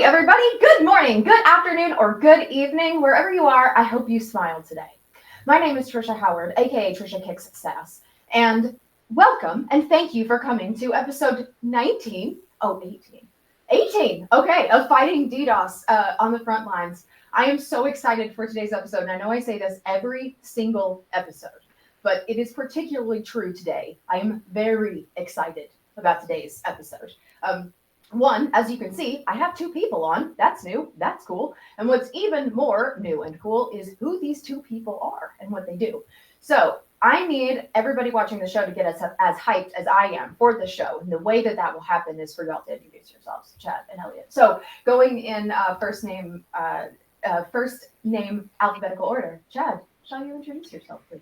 everybody. Good morning, good afternoon, or good evening, wherever you are. I hope you smiled today. My name is Trisha Howard, aka Trisha Kicks Sass, and welcome and thank you for coming to episode 19. Oh, 18. Okay, of Fighting DDoS on the front lines. I am so excited for today's episode, and I know I say this every single episode, but it is particularly true today. I am very excited about today's episode. One, as you can see, I have two people on. That's new. That's cool. And what's even more new and cool is who these two people are and what they do. So I need everybody watching the show to get as hyped as I am for the show. And the way that will happen is for y'all to introduce yourselves, Chad and Elliot. So going in first name alphabetical order. Chad, shall you introduce yourself, please?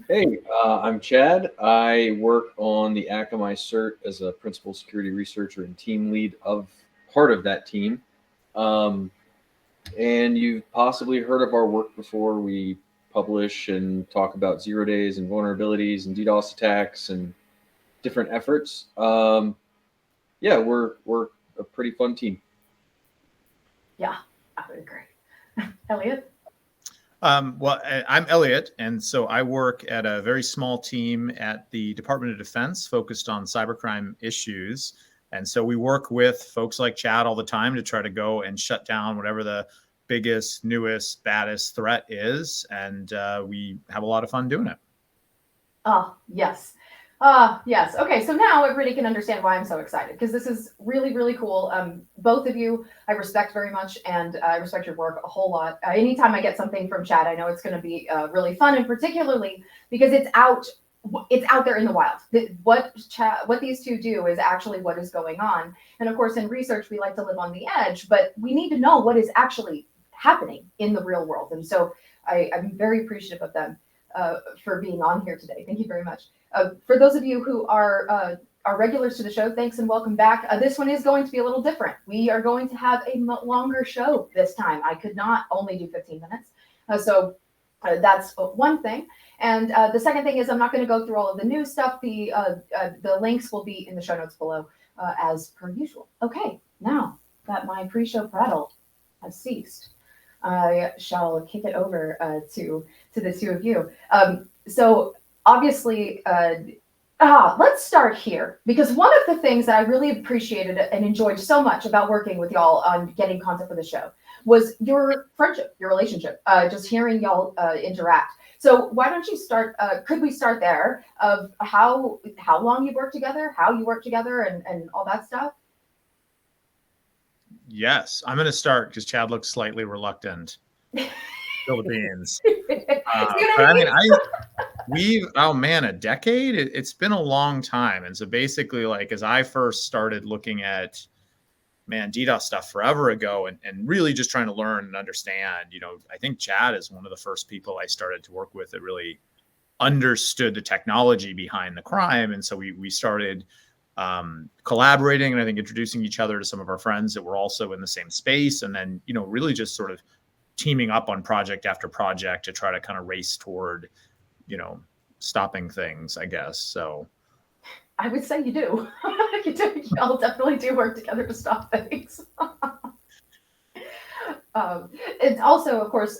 Hey, I'm Chad. I work on the Akamai cert as a principal security researcher and team lead of part of that team. And you've possibly heard of our work before. We publish and talk about 0 days and vulnerabilities and DDoS attacks and different efforts. We're a pretty fun team. Yeah, I would agree. Elliot? Well, I'm Elliot, and so I work at a very small team at the Department of Defense focused on cybercrime issues. And so we work with folks like Chad all the time to try to go and shut down whatever the biggest, newest, baddest threat is. And we have a lot of fun doing it. Oh, yes. Yes. Okay, so now everybody can understand why I'm so excited, because this is really, really cool. Both of you, I respect very much, and I respect your work a whole lot. Anytime I get something from Chad, I know it's going to be really fun, and particularly because it's out there in the wild. What these two do is actually what is going on. And of course, in research, we like to live on the edge, but we need to know what is actually happening in the real world. And so I'm very appreciative of them for being on here today. Thank you very much. For those of you who are regulars to the show, thanks and welcome back. This one is going to be a little different. We are going to have a longer show this time. I could not only do 15 minutes. So that's one thing. And the second thing is I'm not going to go through all of the new stuff. The links will be in the show notes below as per usual. Okay, now that my pre-show prattle has ceased, I shall kick it over to the two of you. So obviously, let's start here, because one of the things that I really appreciated and enjoyed so much about working with y'all on getting content for the show was your friendship, your relationship, just hearing y'all interact. So why don't you start, could we start there, of how long you work together, how you work together, and all that stuff? Yes, I'm going to start because Chad looks slightly reluctant. Philippines. A decade. It's been a long time. And so basically, like, as I first started looking at DDoS stuff forever ago and really just trying to learn and understand, I think Chad is one of the first people I started to work with that really understood the technology behind the crime. And so we started collaborating and I think introducing each other to some of our friends that were also in the same space. And then, really just sort of teaming up on project after project to try to kind of race toward, stopping things, I guess. So I would say you do. Y'all definitely do work together to stop things. It's also, of course,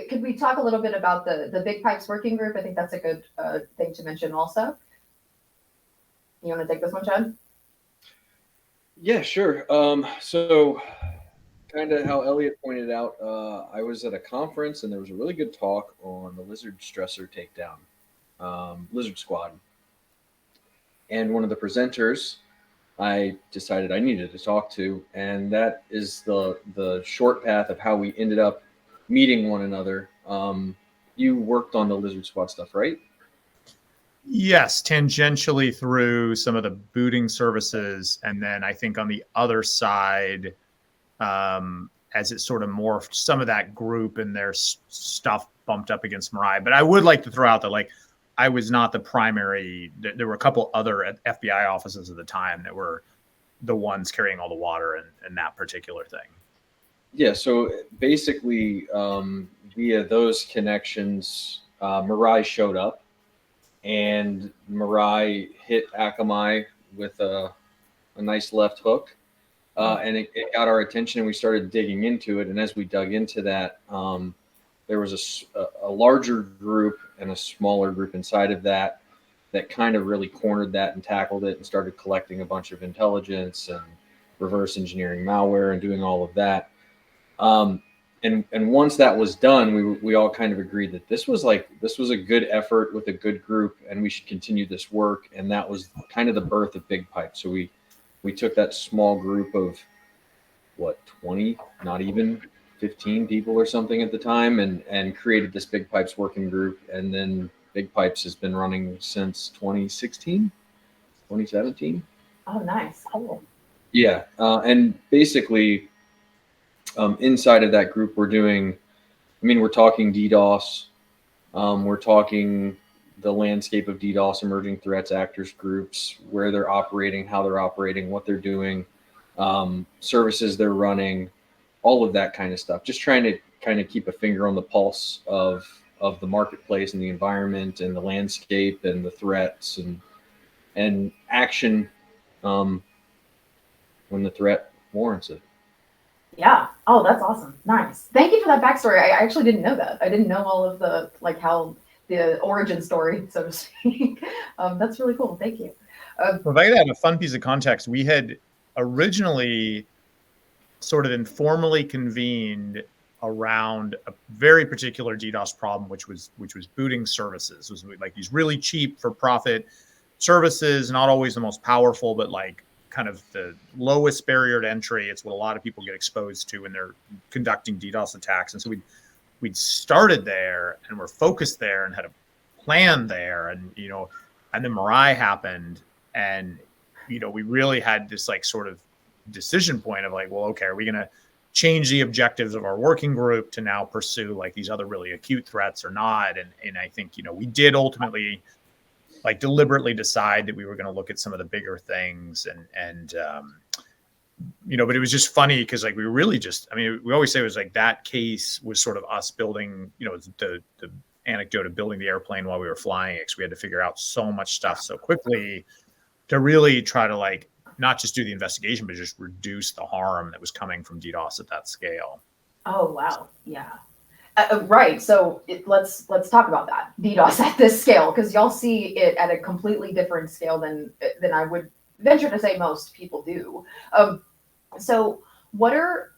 could we talk a little bit about the Big Pipes working group? I think that's a good thing to mention also. You want to take this one, Chad? Yeah, sure. So kind of how Elliot pointed out, I was at a conference and there was a really good talk on the Lizard Stressor takedown, Lizard Squad. And one of the presenters I decided I needed to talk to, and that is the short path of how we ended up meeting one another. You worked on the Lizard Squad stuff, right? Yes, tangentially through some of the booting services. And then I think on the other side, as it sort of morphed, some of that group and their stuff bumped up against Mirai. But I would like to throw out that, like, I was not the primary. There were a couple other FBI offices at the time that were the ones carrying all the water and that particular thing. Yeah, so basically, via those connections, Mirai showed up. And Mirai hit Akamai with a nice left hook. And it got our attention, and we started digging into it. And as we dug into that, there was a larger group and a smaller group inside of that kind of really cornered that and tackled it and started collecting a bunch of intelligence and reverse engineering malware and doing all of that. And once that was done, we all kind of agreed that this was a good effort with a good group, and we should continue this work. And that was kind of the birth of Big Pipe. So we took that small group of 20, not even 15 people or something at the time, and created this Big Pipes working group. And then Big Pipes has been running since 2016, 2017. Oh, nice. Cool. Yeah. And basically, inside of that group, we're talking DDoS. We're talking the landscape of DDoS, emerging threats, actors, groups, where they're operating, how they're operating, what they're doing, services they're running, all of that kind of stuff. Just trying to kind of keep a finger on the pulse of the marketplace and the environment and the landscape and the threats and action when the threat warrants it. Yeah. Oh, that's awesome. Nice. Thank you for that backstory. I actually didn't know that. I didn't know all of the, how the origin story, so to speak. That's really cool. Thank you. Well, if I had a fun piece of context, we had originally sort of informally convened around a very particular DDoS problem, which was booting services. It was like these really cheap for profit services, not always the most powerful, but like kind of the lowest barrier to entry. It's what a lot of people get exposed to when they're conducting DDoS attacks. And so we'd started there and we're focused there and had a plan there. And, and then Mirai happened, and, we really had this like sort of decision point of like, well, okay, are we going to change the objectives of our working group to now pursue like these other really acute threats or not? And I think, we did ultimately like deliberately decide that we were going to look at some of the bigger things and but it was just funny because like we really just, we always say it was like that case was sort of us building, the anecdote of building the airplane while we were flying it, because we had to figure out so much stuff so quickly to really try to like not just do the investigation, but just reduce the harm that was coming from DDoS at that scale. Oh, wow. Yeah. Right. So let's talk about that DDoS at this scale, because y'all see it at a completely different scale than I would venture to say most people do. So what are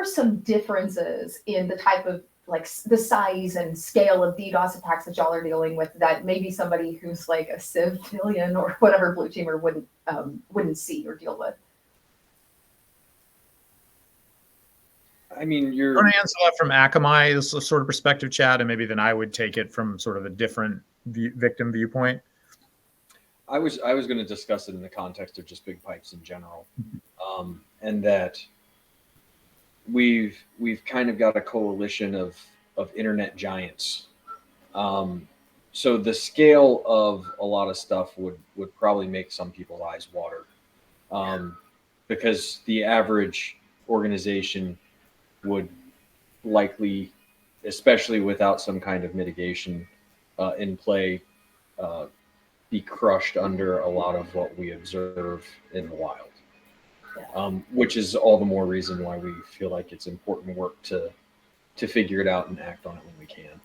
some differences in the type of like the size and scale of DDoS attacks that y'all are dealing with that maybe somebody who's like a civilian or whatever blue teamer wouldn't see or deal with? You're going to answer that from Akamai's sort of perspective, Chad, and maybe then I would take it from sort of a different victim viewpoint. I was going to discuss it in the context of just Big Pipes in general, and that we've kind of got a coalition of internet giants. So the scale of a lot of stuff would probably make some people's eyes water, because the average organization would likely, especially without some kind of mitigation in play, be crushed under a lot of what we observe in the wild, which is all the more reason why we feel like it's important work to figure it out and act on it when we can.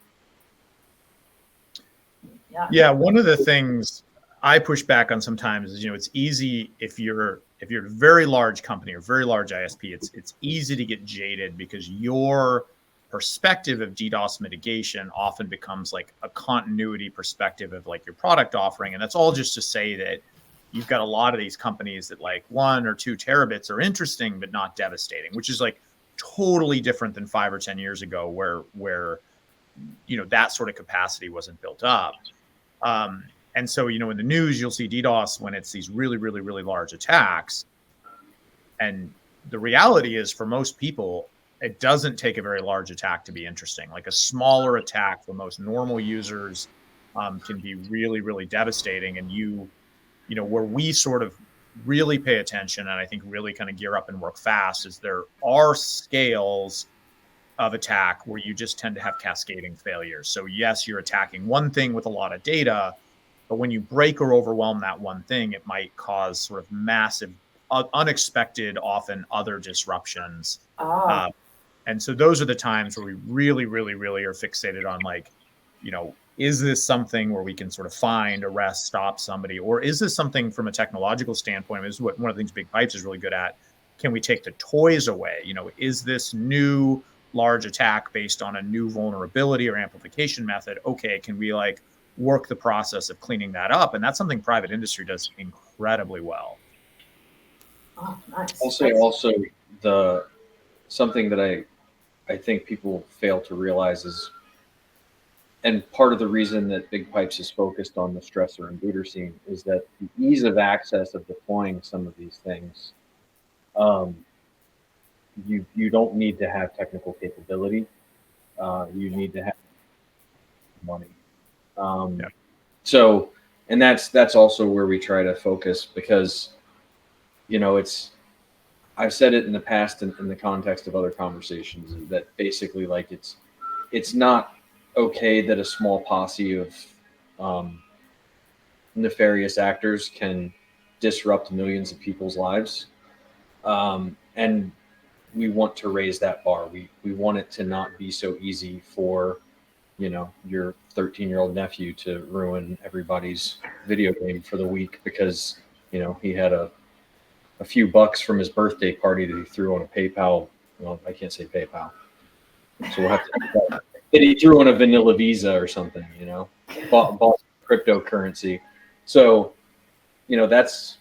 Yeah, one of the things I push back on sometimes is, it's easy if you're a very large company or very large ISP, it's easy to get jaded because your perspective of DDoS mitigation often becomes like a continuity perspective of like your product offering. And that's all just to say that you've got a lot of these companies that like 1 or 2 terabits are interesting, but not devastating, which is like totally different than 5 or 10 years ago where that sort of capacity wasn't built up. And so, in the news, you'll see DDoS when it's these really, really, really large attacks. And the reality is for most people, it doesn't take a very large attack to be interesting. Like a smaller attack for most normal users can be really, really devastating. And where we sort of really pay attention and I think really kind of gear up and work fast is there are scales of attack where you just tend to have cascading failures. So yes, you're attacking one thing with a lot of data, but when you break or overwhelm that one thing, it might cause sort of massive unexpected, often other disruptions. Ah, And so those are the times where we really, really, really are fixated on like, is this something where we can sort of find, arrest, stop somebody, or is this something from a technological standpoint? This is what one of the things Big Pipes is really good at. Can we take the toys away? Is this new large attack based on a new vulnerability or amplification method? Okay, can we like work the process of cleaning that up? And that's something private industry does incredibly well. oh, nice. I'll say also the something that I think people fail to realize is, and part of the reason that Big Pipes is focused on the stressor and booter scene is that the ease of access of deploying some of these things, um, you don't need to have technical capability. You need to have money. Yeah. So, and that's also where we try to focus because, it's I've said it in the past in the context of other conversations that basically like it's not okay that a small posse of nefarious actors can disrupt millions of people's lives, and we want to raise that bar. We want it to not be so easy for your 13-year-old nephew to ruin everybody's video game for the week because he had a few bucks from his birthday party that he threw on a PayPal. Well, I can't say PayPal, so we'll have to. That he threw on a vanilla Visa or something, bought cryptocurrency. So, that's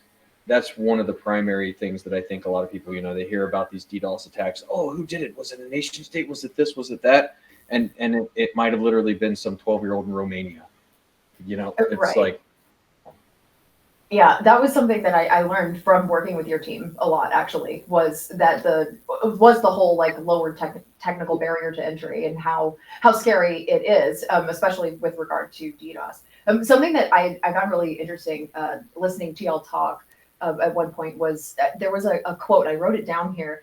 one of the primary things that I think a lot of people, they hear about these DDoS attacks. Oh, who did it? Was it a nation state? Was it this? Was it that? And it might have literally been some 12-year-old in Romania. It's Right. like, yeah, that was something that I learned from working with your team a lot, actually, was the whole like lower technical barrier to entry and how scary it is, especially with regard to DDoS. Something that I found really interesting listening to y'all talk at one point was there was a quote, I wrote it down here.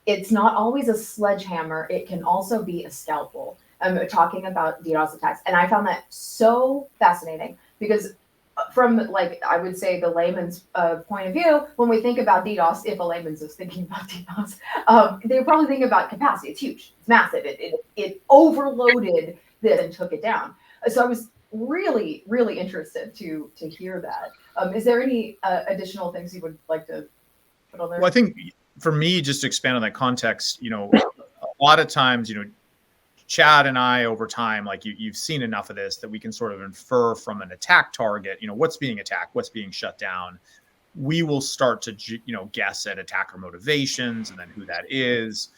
It's not always a sledgehammer, it can also be a scalpel. Talking about DDoS attacks. And I found that so fascinating because from like I would say the layman's point of view, when we think about DDoS, if a layman's is thinking about DDoS, they're probably thinking about capacity. It's huge, it's massive. It overloaded this and took it down. So I was really interested to hear that. Is there any additional things you would like to put on there? Well, I think for me, just to expand on that context, a lot of times, Chad and I over time, like you've seen enough of this that we can sort of infer from an attack target, what's being attacked, what's being shut down. We will start to, guess at attacker motivations and then who that is.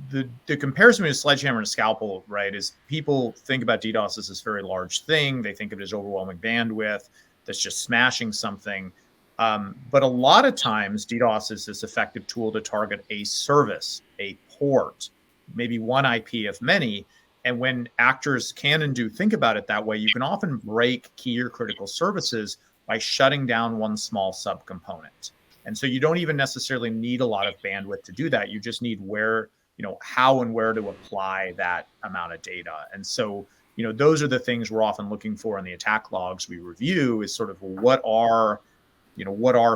The comparison between a sledgehammer and a scalpel, right, is people think about DDoS as this very large thing. They think of it as overwhelming bandwidth that's just smashing something. But a lot of times DDoS is this effective tool to target a service, a port, maybe one IP of many. And when actors can and do think about it that way, you can often break key or critical services by shutting down one small subcomponent. And so you don't even necessarily need a lot of bandwidth to do that. You just need how and where to apply that amount of data. And so, those are the things we're often looking for in the attack logs we review is sort of what are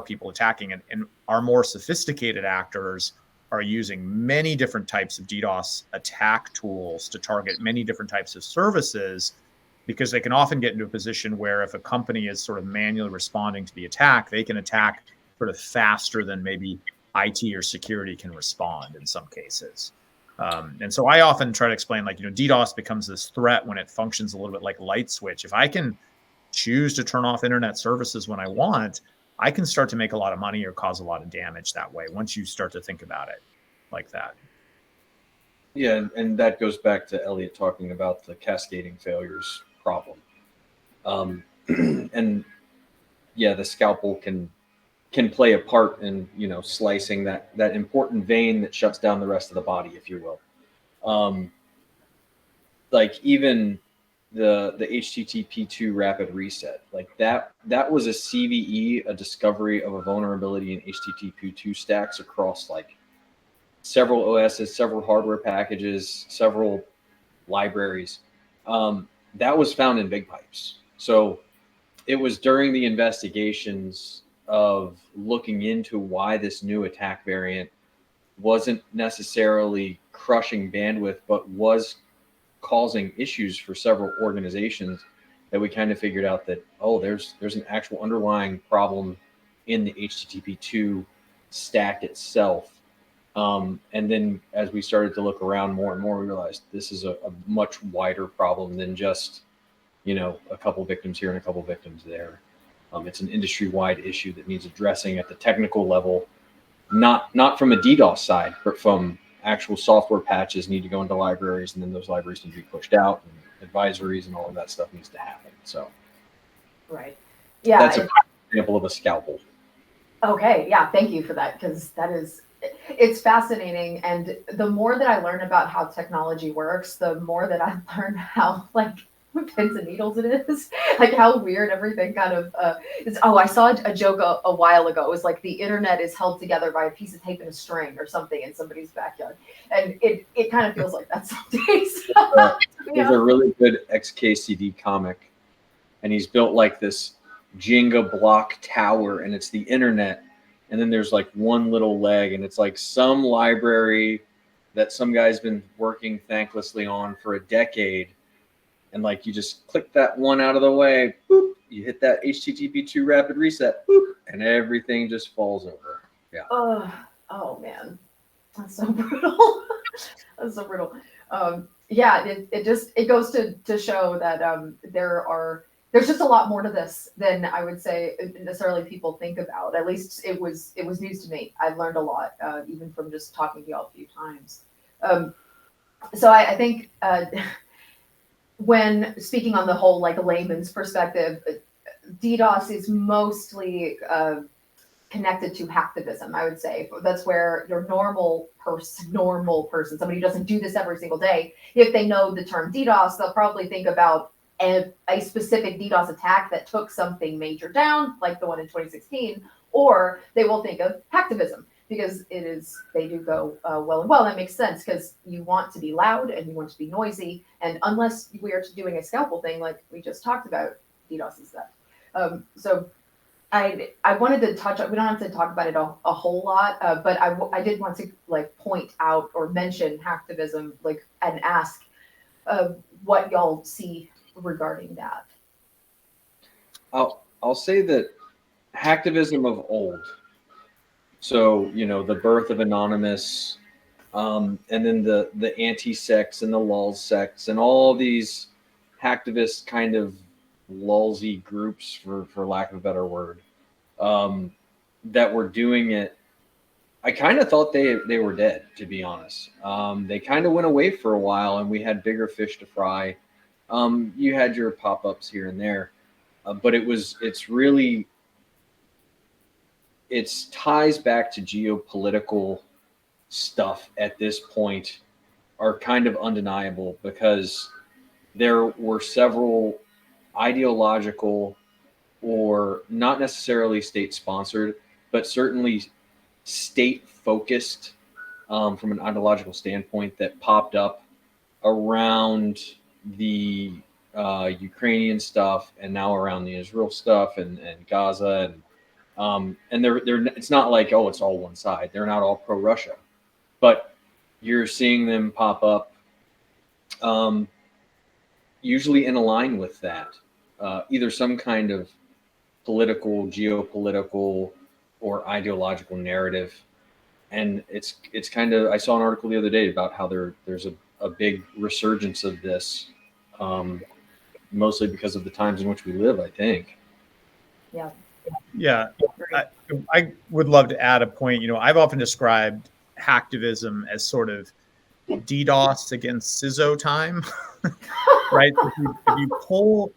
people attacking? And our more sophisticated actors are using many different types of DDoS attack tools to target many different types of services, because they can often get into a position where if a company is sort of manually responding to the attack, they can attack sort of faster than maybe IT or security can respond in some cases. And so I often try to explain, like, DDoS becomes this threat when it functions a little bit like a light switch. If I can choose to turn off internet services when I want, I can start to make a lot of money or cause a lot of damage that way once you start to think about it like that. yeah, and that goes back to Elliot talking about the cascading failures problem. And yeah, the scalpel can play a part in slicing that important vein that shuts down the rest of the body, if you will. Like even the HTTP2 rapid reset, like that was a CVE, a discovery of a vulnerability in HTTP2 stacks across like several OSs, several hardware packages, several libraries. That was found in Big Pipes. So it was during the investigations of looking into why this new attack variant wasn't necessarily crushing bandwidth, but was causing issues for several organizations, that we kind of figured out that, oh, there's an actual underlying problem in the HTTP2 stack itself. And then as we started to look around more and more, we realized this is a much wider problem than just, a couple victims here and a couple victims there. It's an industry-wide issue that needs addressing at the technical level, not from a DDoS side, but from actual software patches need to go into libraries, and then those libraries need to be pushed out, and advisories and all of that stuff needs to happen. So, Right. Yeah. that's a example of a scalpel. Okay. Yeah. Thank you for that. Because it's fascinating. And the more that I learn about how technology works, the more that I learn how pins and needles it is, like how weird everything kind of is. Oh, I saw a joke a while ago. It was like the internet is held together by a piece of tape and a string or something in somebody's backyard, and it kind of feels like that some days. There's a really good XKCD comic, and he's built like this Jenga block tower, and it's the internet, and then there's like one little leg, and it's like some library that some guy's been working thanklessly on for a decade. And like you just click that one out of the way, boop, you hit that HTTP2 rapid reset, boop, and everything just falls over. Yeah. Oh man, that's so brutal. That's so brutal. Yeah, it goes to show that there's just a lot more to this than I would say necessarily people think about. At least it was news to me. I've learned a lot, even from just talking to y'all a few times. So I think. When speaking on the whole, like layman's perspective, DDoS is mostly connected to hacktivism, I would say. That's where your normal person, somebody who doesn't do this every single day, if they know the term DDoS, they'll probably think about a specific DDoS attack that took something major down, like the one in 2016, or they will think of hacktivism, because they do go well and well. That makes sense, because you want to be loud and you want to be noisy. And unless we are doing a scalpel thing, like we just talked about, DDoS is that. So I wanted to touch on, we don't have to talk about it a whole lot, but I did want to point out or mention hacktivism, and ask what y'all see regarding that. I'll say that hacktivism of old, so, the birth of Anonymous, and then the anti-sex and the lulz sects and all these hacktivist kind of lulzy groups, for lack of a better word, that were doing it. I kind of thought they were dead, to be honest. They kind of went away for a while, and we had bigger fish to fry. You had your pop-ups here and there, but it ties back to geopolitical stuff at this point are kind of undeniable, because there were several ideological, or not necessarily state sponsored, but certainly state focused, from an ideological standpoint, that popped up around the Ukrainian stuff, and now around the Israel stuff, and Gaza, and they're it's not like, oh, it's all one side. They're not all pro Russia, but you're seeing them pop up, usually in a line with that, either some kind of political, geopolitical, or ideological narrative. And it's kind of, I saw an article the other day about how there's a big resurgence of this, mostly because of the times in which we live, I think. Yeah. Yeah, I would love to add a point. I've often described hacktivism as sort of DDoS against CISO time, right? If you pull,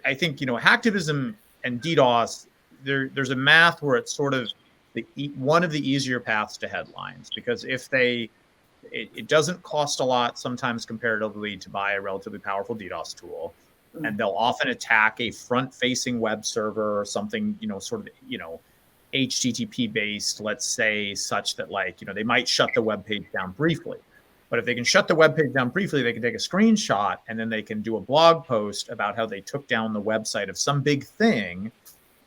I think hacktivism and DDoS, there's a math where it's sort of one of the easier paths to headlines, because it doesn't cost a lot sometimes comparatively to buy a relatively powerful DDoS tool. And they'll often attack a front-facing web server or something, sort of, HTTP based, let's say, such that they might shut the web page down briefly. But if they can shut the web page down briefly, they can take a screenshot, and then they can do a blog post about how they took down the website of some big thing,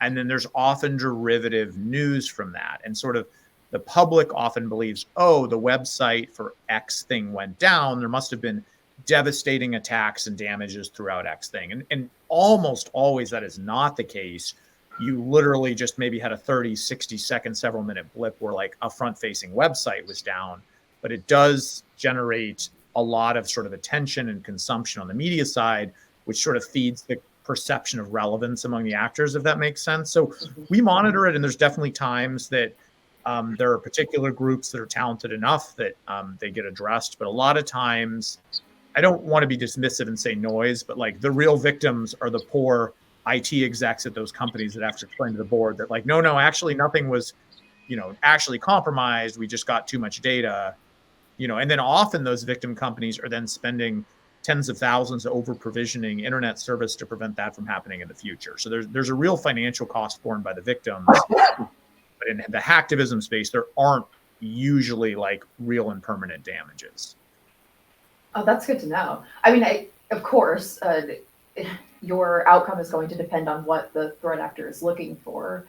And then there's often derivative news from that. And sort of the public often believes, oh, the website for X thing went down. There must have been devastating attacks and damages throughout X thing. And almost always that is not the case. You literally just maybe had a 30, 60 second, several minute blip where like a front facing website was down, but it does generate a lot of sort of attention and consumption on the media side, which sort of feeds the perception of relevance among the actors, if that makes sense. So we monitor it, and there's definitely times that there are particular groups that are talented enough that they get addressed. But a lot of times, I don't want to be dismissive and say noise, but like the real victims are the poor IT execs at those companies that have to explain to the board that like, no, actually nothing was, actually compromised. We just got too much data, and then often those victim companies are then spending tens of thousands over provisioning internet service to prevent that from happening in the future. So there's a real financial cost borne by the victims. But in the hacktivism space, there aren't usually like real and permanent damages. Oh, that's good to know. I mean, of course, your outcome is going to depend on what the threat actor is looking for.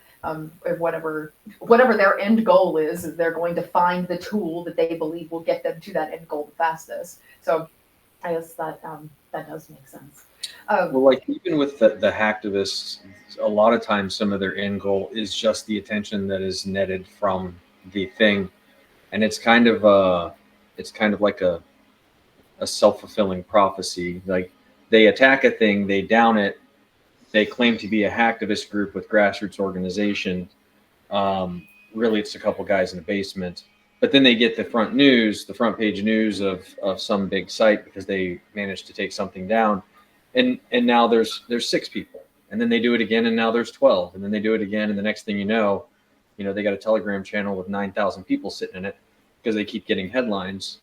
Whatever their end goal is, they're going to find the tool that they believe will get them to that end goal the fastest. So I guess that does make sense. Well, like even with the hacktivists, a lot of times some of their end goal is just the attention that is netted from the thing, and it's kind of like a self-fulfilling prophecy. Like they attack a thing, they down it, they claim to be a hacktivist group with grassroots organization. Really, it's a couple guys in a basement. But then they get the front page news of some big site because they managed to take something down. And now there's 6 people. And then they do it again, and now there's 12. And then they do it again, and the next thing you know, they got a Telegram channel with 9,000 people sitting in it because they keep getting headlines.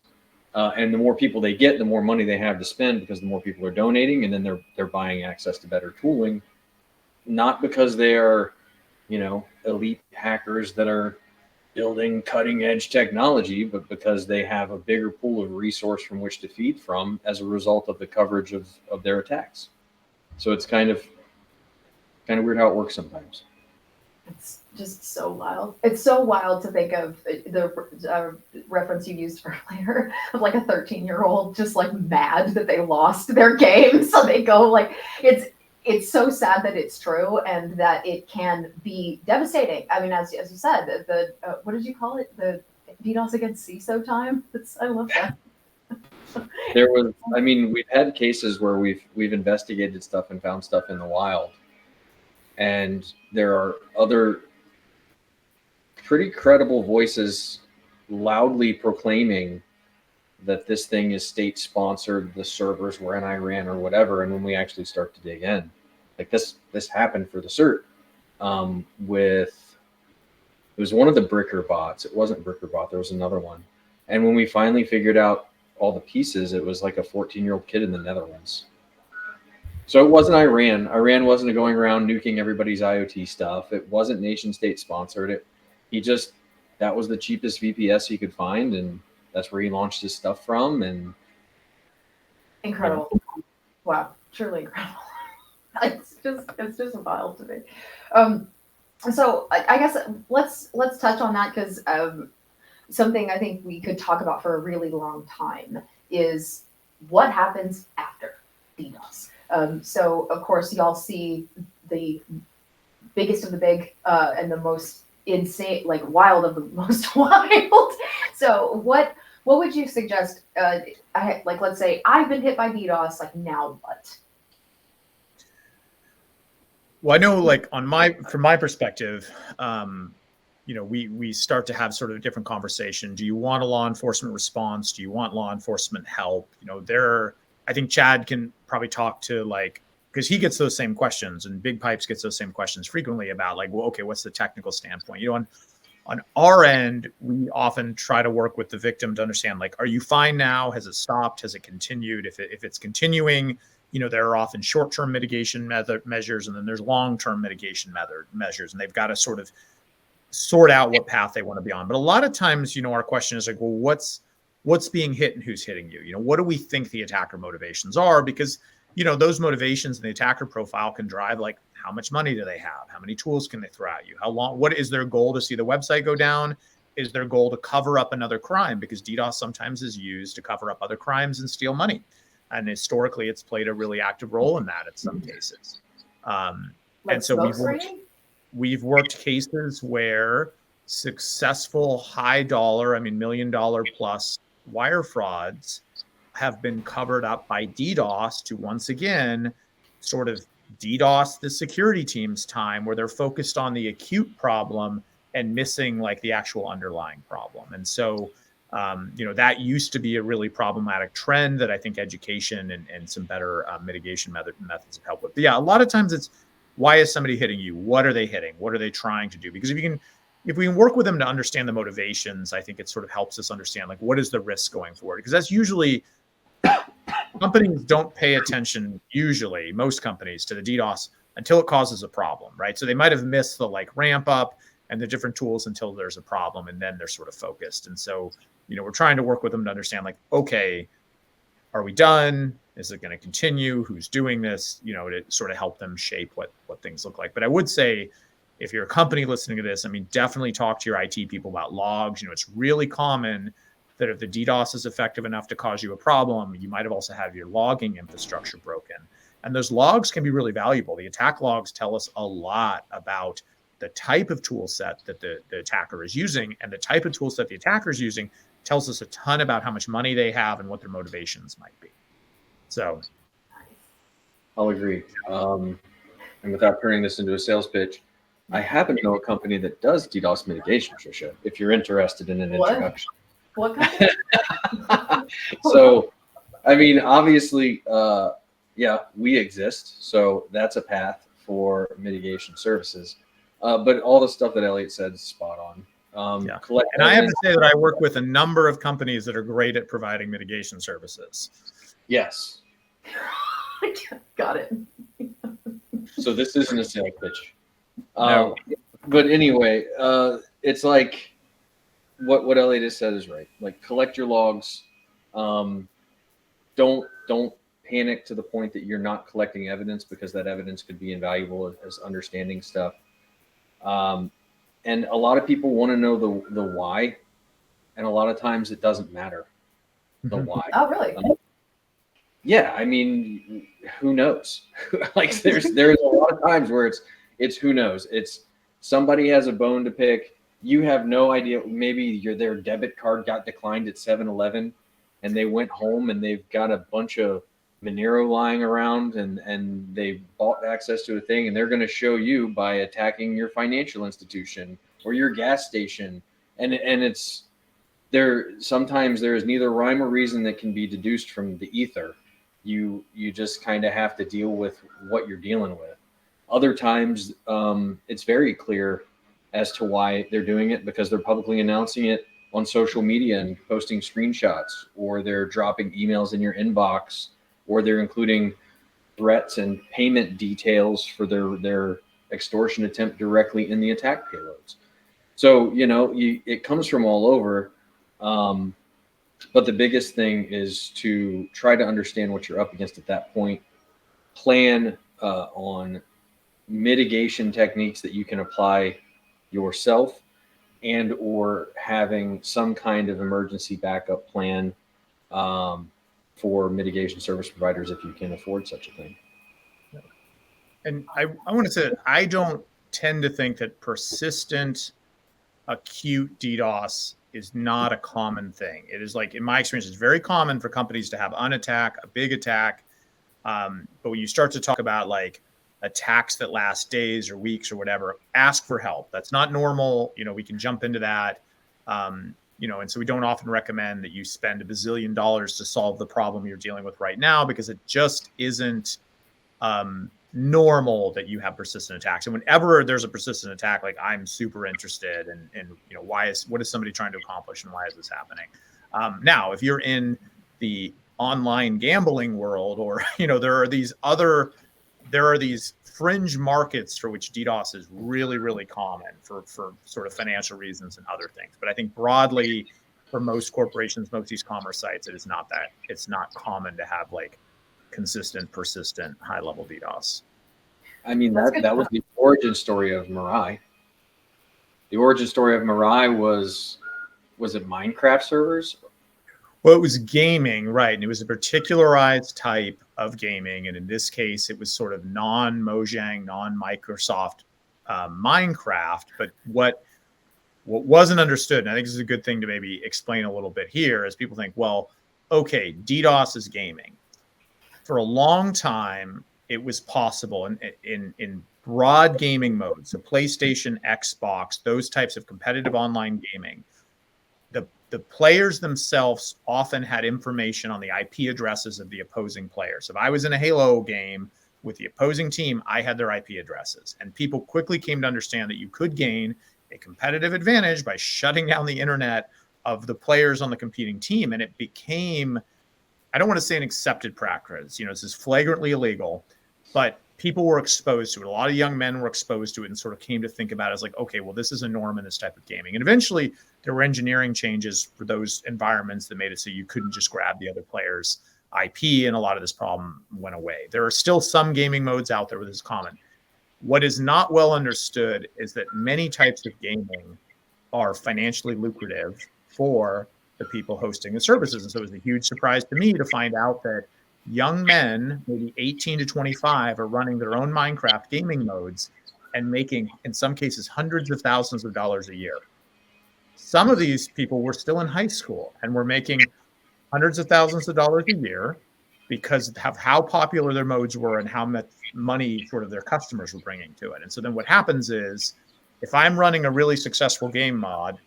And the more people they get, the more money they have to spend because the more people are donating, and then they're buying access to better tooling, not because they are, elite hackers that are building cutting edge technology, but because they have a bigger pool of resource from which to feed from as a result of the coverage of their attacks. So it's kind of weird how it works sometimes. It's just so wild. It's so wild to think of the reference you used earlier of like a 13-year-old just like mad that they lost their game. So they go like, it's so sad that it's true and that it can be devastating. I mean, as you said, the what did you call it? The DDoS against CISO time. I love that. We've had cases where we've investigated stuff and found stuff in the wild. And there are other pretty credible voices loudly proclaiming that this thing is state sponsored, the servers were in Iran or whatever. And when we actually start to dig in, like this happened for the CERT it was one of the Bricker bots. It wasn't Bricker bot. There was another one. And when we finally figured out all the pieces, it was like a 14-year-old kid in the Netherlands. So it wasn't Iran. Iran wasn't going around nuking everybody's IoT stuff. It wasn't nation state sponsored. That was the cheapest VPS he could find, and that's where he launched his stuff from. And incredible. Wow, truly incredible. It's just wild to me. So I guess let's touch on that because something I think we could talk about for a really long time is what happens after DDoS. So of course y'all see the biggest of the big and the most insane, like wild of the most wild. So what would you suggest? Let's say I've been hit by DDoS. Like now what? Well, I know, like from my perspective, we start to have sort of a different conversation. Do you want a law enforcement response? Do you want law enforcement help? I think Chad can probably talk to because he gets those same questions, and Big Pipes gets those same questions frequently about okay, what's the technical standpoint? On our end, we often try to work with the victim to understand, are you fine now? Has it stopped? Has it continued? If it's continuing, there are often short-term mitigation measures, and then there's long-term mitigation measures, and they've got to sort of sort out what path they want to be on. But a lot of times, our question is what's being hit and who's hitting you? What do we think the attacker motivations are? Because those motivations in the attacker profile can drive like how much money do they have? How many tools can they throw at you? How long? What is their goal to see the website go down? Is their goal to cover up another crime? Because DDoS sometimes is used to cover up other crimes and steal money. And historically, it's played a really active role in that in some cases. Like and so we've worked cases where successful high dollar, $1 million plus wire frauds have been covered up by DDoS to once again sort of DDoS the security team's time, where they're focused on the acute problem and missing like the actual underlying problem. And so, that used to be a really problematic trend that I think education and some better mitigation methods have helped with. But yeah, a lot of times it's, why is somebody hitting you? What are they hitting? What are they trying to do? Because if we can work with them to understand the motivations, I think it sort of helps us understand like what is the risk going forward. Because that's usually, companies don't pay attention, usually most companies, to the DDoS until it causes a problem, right? So they might have missed the like ramp up and the different tools until there's a problem, and then they're sort of focused. And so, we're trying to work with them to understand like, okay, are we done? Is it going to continue? Who's doing this? To sort of help them shape what things look like. But I would say, if you're a company listening to this, definitely talk to your IT people about logs. It's really common that if the DDoS is effective enough to cause you a problem, you might have also had your logging infrastructure broken. And those logs can be really valuable. The attack logs tell us a lot about the type of tool set that the attacker is using, and the type of tool set the attacker is using tells us a ton about how much money they have and what their motivations might be. So I'll agree. And without turning this into a sales pitch, I happen to know a company that does DDoS mitigation, Trisha, if you're interested in an introduction. What company? So, obviously, we exist. So that's a path for mitigation services. But all the stuff that Elliot said is spot on. And I have to say that I work with a number of companies that are great at providing mitigation services. Yes. Got it. So this isn't a sales pitch. No. But anyway, it's like what Elliot has said is right. Like, collect your logs. Don't panic to the point that you're not collecting evidence, because that evidence could be invaluable as understanding stuff. And a lot of people want to know the why, and a lot of times it doesn't matter the why. Oh, really? Yeah, who knows? Like, there's a lot of times where it's who knows. It's somebody has a bone to pick. You have no idea. Maybe their debit card got declined at 7-Eleven, and they went home and they've got a bunch of Monero lying around, and they bought access to a thing, and they're going to show you by attacking your financial institution or your gas station. And it's there. Sometimes there is neither rhyme or reason that can be deduced from the ether. You just kind of have to deal with what you're dealing with. Other times, it's very clear as to why they're doing it, because they're publicly announcing it on social media and posting screenshots, or they're dropping emails in your inbox, or they're including threats and payment details for their extortion attempt directly in the attack payloads. So, it comes from all over. But the biggest thing is to try to understand what you're up against at that point. Plan on mitigation techniques that you can apply yourself, and or having some kind of emergency backup plan for mitigation service providers if you can afford such a thing. And I want to say, I don't tend to think that persistent acute DDoS is not a common thing. It is, like, in my experience, it's very common for companies to have an attack, a big attack. But when you start to talk about like attacks that last days or weeks or whatever, ask for help. That's not normal. We can jump into that. And so we don't often recommend that you spend $1 bazillion to solve the problem you're dealing with right now, because it just isn't normal that you have persistent attacks. And whenever there's a persistent attack, like, I'm super interested in what is somebody trying to accomplish and why is this happening? Now, if you're in the online gambling world, or there are these fringe markets for which DDoS is really, really common for sort of financial reasons and other things. But I think broadly, for most corporations, most e-commerce sites, it's not common to have like consistent, persistent, high-level DDoS. I mean, That's that good that to was know. the origin story of Mirai. The origin story of Mirai was it Minecraft servers? Well, it was gaming, right? And it was a particularized type of gaming. And in this case, it was sort of non-Mojang, non-Microsoft Minecraft. But what wasn't understood, and I think this is a good thing to maybe explain a little bit here, is people think, well, okay, DDoS is gaming. For a long time, it was possible in broad gaming modes, so PlayStation, Xbox, those types of competitive online gaming. The players themselves often had information on the IP addresses of the opposing players. If I was in a Halo game with the opposing team, I had their IP addresses. And people quickly came to understand that you could gain a competitive advantage by shutting down the internet of the players on the competing team. And it became, I don't want to say an accepted practice, this is flagrantly illegal, but people were exposed to it. A lot of young men were exposed to it and sort of came to think about it as like, okay, well, this is a norm in this type of gaming. And eventually there were engineering changes for those environments that made it so you couldn't just grab the other player's IP, and a lot of this problem went away. There are still some gaming modes out there where this is common. What is not well understood is that many types of gaming are financially lucrative for the people hosting the services. And so it was a huge surprise to me to find out that young men, maybe 18 to 25, are running their own Minecraft gaming modes and making, in some cases, hundreds of thousands of dollars a year. Some of these people were still in high school and were making hundreds of thousands of dollars a year because of how popular their modes were and how much money sort of their customers were bringing to it. And so then what happens is, if I'm running a really successful game mod,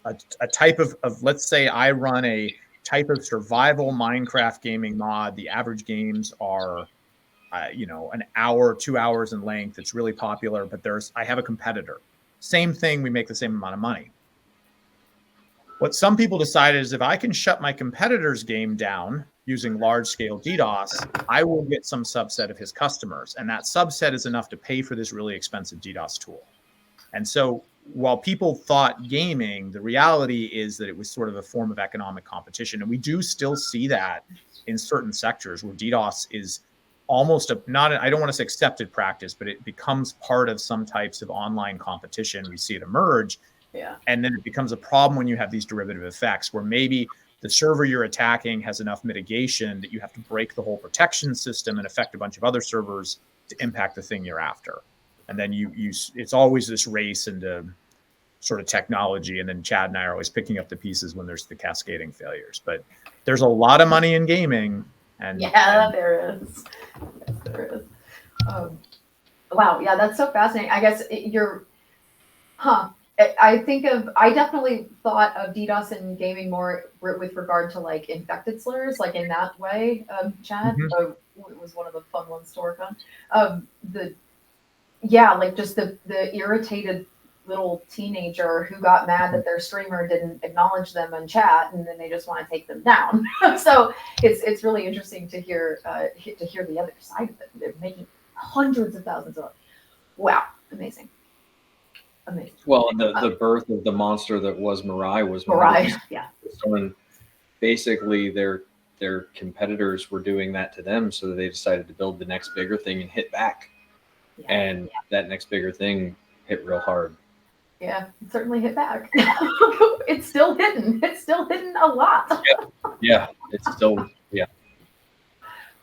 a type of, let's say I run a type of survival Minecraft gaming mod, the average games are, an hour, 2 hours in length. It's really popular, but I have a competitor. Same thing, we make the same amount of money. What some people decided is if I can shut my competitor's game down using large-scale DDoS, I will get some subset of his customers. And that subset is enough to pay for this really expensive DDoS tool. And so while people thought gaming, the reality is that it was sort of a form of economic competition. And we do still see that in certain sectors where DDoS is almost I don't want to say accepted practice, but it becomes part of some types of online competition. We see it emerge. Yeah. And then it becomes a problem when you have these derivative effects where maybe the server you're attacking has enough mitigation that you have to break the whole protection system and affect a bunch of other servers to impact the thing you're after. And then it's always this race into sort of technology. And then Chad and I are always picking up the pieces when there's the cascading failures. But there's a lot of money in gaming. And there is. Yes, there is. Wow. Yeah, that's so fascinating. I guess I definitely thought of DDoS and gaming more with regard to like infected slurs, like in that way, Chad. Mhm. It was one of the fun ones to work on. Like just the irritated little teenager who got mad that their streamer didn't acknowledge them in chat, and then they just want to take them down. So it's really interesting to hear the other side of it. They're making hundreds of thousands of. Wow, amazing. Well, and the birth of the monster that was Mirai was Mirai, yeah. Someone basically their competitors were doing that to them, so they decided to build the next bigger thing and hit back. Yeah. And that next bigger thing hit real hard. Yeah, it certainly hit back. It's still hidden. It's still hidden a lot. Yeah, it's still, yeah.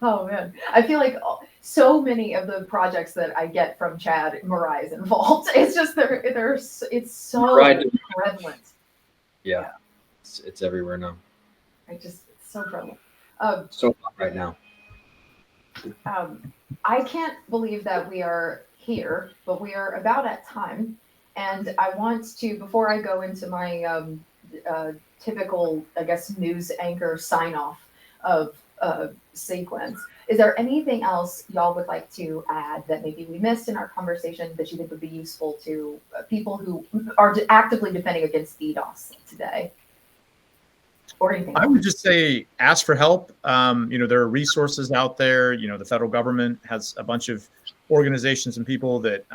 Oh man, I feel like so many of the projects that I get from Chad, Mirai is involved. It's just it's so prevalent. Yeah. It's everywhere now. It's so prevalent. So hot right now. I can't believe that we are here, but we are about at time. And I want to, before I go into my typical, I guess, news anchor sign off of sequence, is there anything else y'all would like to add that maybe we missed in our conversation that you think would be useful to people who are actively defending against DDoS today? Or anything else? I would just say ask for help. There are resources out there. The federal government has a bunch of organizations and people that,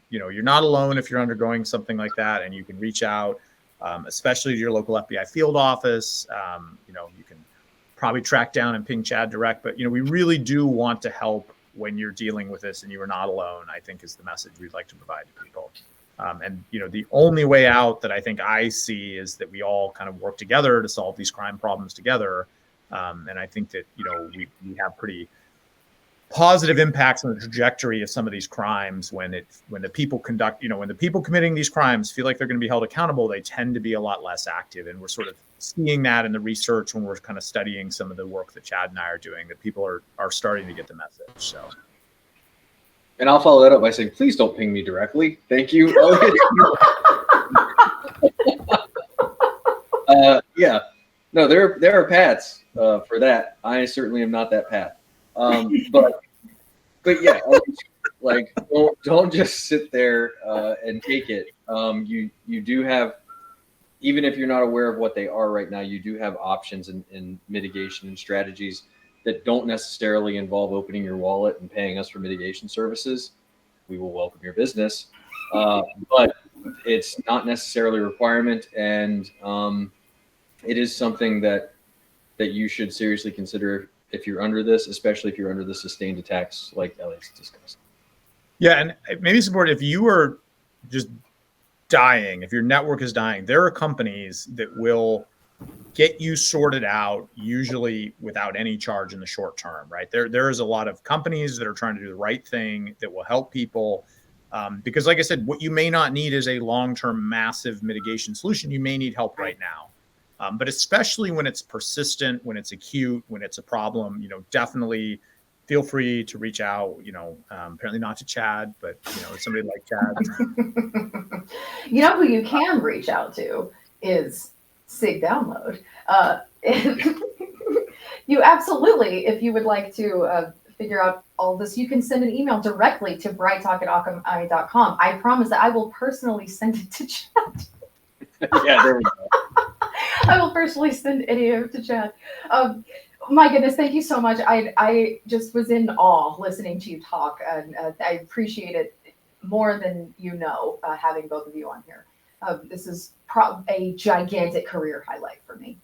you're not alone if you're undergoing something like that, and you can reach out, especially to your local FBI field office. You can probably track down and ping Chad direct. But, we really do want to help when you're dealing with this, and you are not alone, I think, is the message we'd like to provide to people. And the only way out that I think I see is that we all kind of work together to solve these crime problems together. And I think that, we have pretty positive impacts on the trajectory of some of these crimes when the people when the people committing these crimes feel like they're going to be held accountable, they tend to be a lot less active. And we're sort of seeing that in the research when we're kind of studying some of the work that Chad and I are doing, that people are starting to get the message. So. And I'll follow that up by saying, please don't ping me directly. Thank you. Yeah. No, there are paths for that. I certainly am not that path. But yeah, like don't just sit there and take it. You do have, even if you're not aware of what they are right now, you do have options in mitigation and strategies that don't necessarily involve opening your wallet and paying us for mitigation services. We will welcome your business, but it's not necessarily a requirement, and it is something that you should seriously consider if you're under this, especially if you're under the sustained attacks like Alex discussed. Yeah, and maybe support, if you are just dying, if your network is dying, there are companies that will get you sorted out, usually without any charge in the short term, right? There is a lot of companies that are trying to do the right thing that will help people. Because like I said, what you may not need is a long-term massive mitigation solution. You may need help right now. But especially when it's persistent, when it's acute, when it's a problem, definitely feel free to reach out, apparently not to Chad, but, somebody like Chad. Who you can reach out to is SIG Download. You absolutely, if you would like to figure out all this, you can send an email directly to brighttalk@akamai.com. I promise that I will personally send it to Chad. Yeah, there we go. I will personally send any of it to Chad. My goodness, thank you so much. I just was in awe listening to you talk, and I appreciate it more than having both of you on here. This is a gigantic career highlight for me.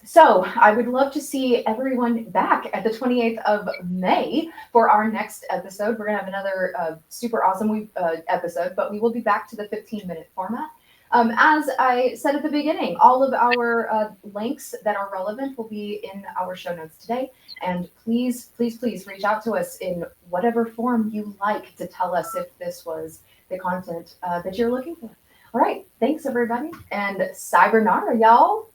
So I would love to see everyone back at the 28th of May for our next episode. We're going to have another super awesome episode, but we will be back to the 15-minute format. As I said at the beginning, all of our links that are relevant will be in our show notes today. And please, please, please reach out to us in whatever form you like to tell us if this was the content that you're looking for. All right. Thanks, everybody. And Cybernara, y'all.